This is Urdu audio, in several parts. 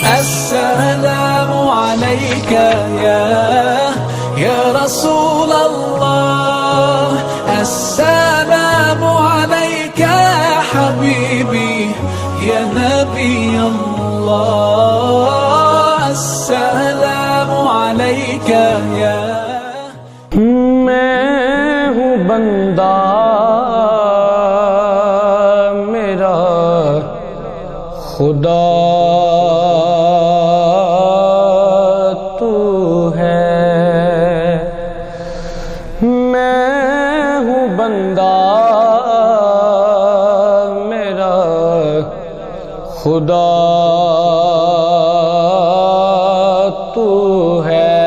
السلام عليك يا رسول الله، السلام عليك يا حبيبي يا نبي الله، السلام عليك يا میں ہوں بندہ میرا خدا تو ہے، میں ہوں بندہ میرا خدا تو ہے،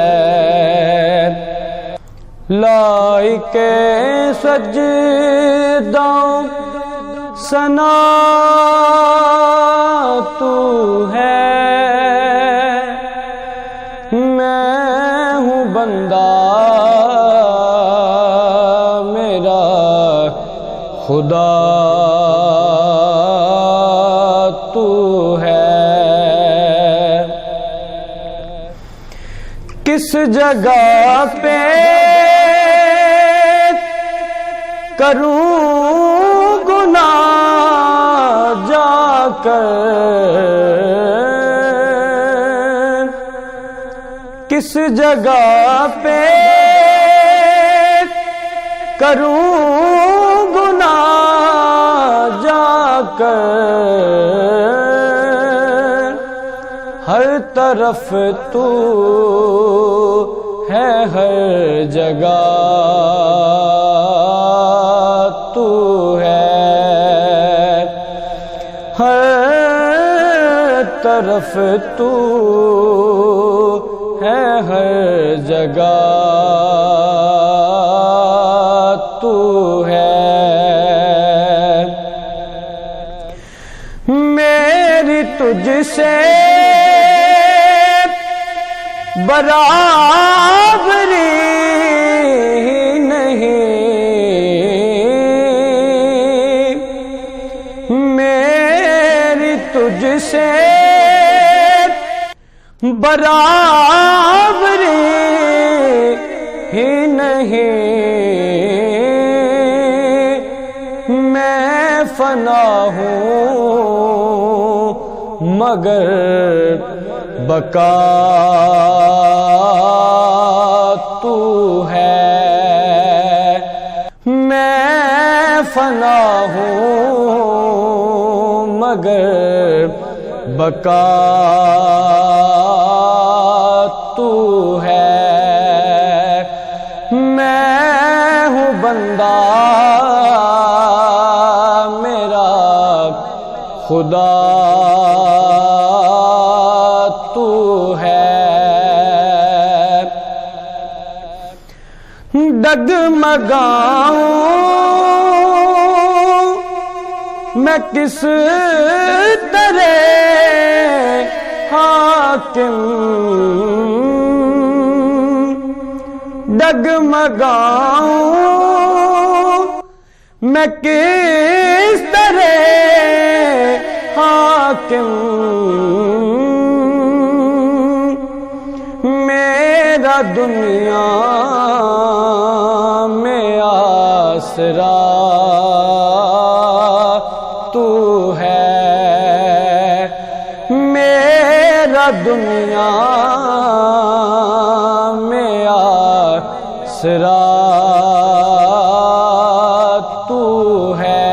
لائق سجدہ ثنا تو ہے، میں ہوں بندہ میرا خدا تو ہے، کس جگہ پہ کروں گناہ جا کر، کس جگہ پہ کروں گناہ جا کر، ہر طرف تو ہے ہر جگہ تو ہے، ہر طرف تو ہے ہر جگہ تو ہے، میری تجھ سے برابری نہیں، میری تجھ سے برابری ہی نہیں، میں فنا ہوں مگر بقا تو ہے، میں فنا ہوں مگر بقا تو ہے، میں ہوں بندہ میرا خدا تو ہے، ڈگمگاؤں میں کس طرح حاکم، ڈگمگاؤں میں کس طرح حاکم، میرا دنیا میں آسرا تو ہے، میرا دنیا میں آسرا تو ہے،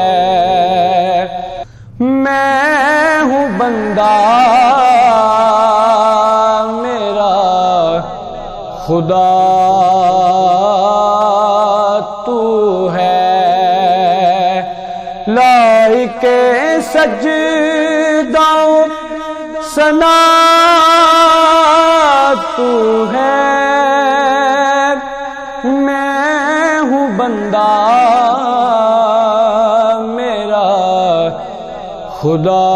میں ہوں بندہ میرا خدا تو ہے، لائق سجدہ ثنا تو ہے، میں ہوں بندہ میرا خدا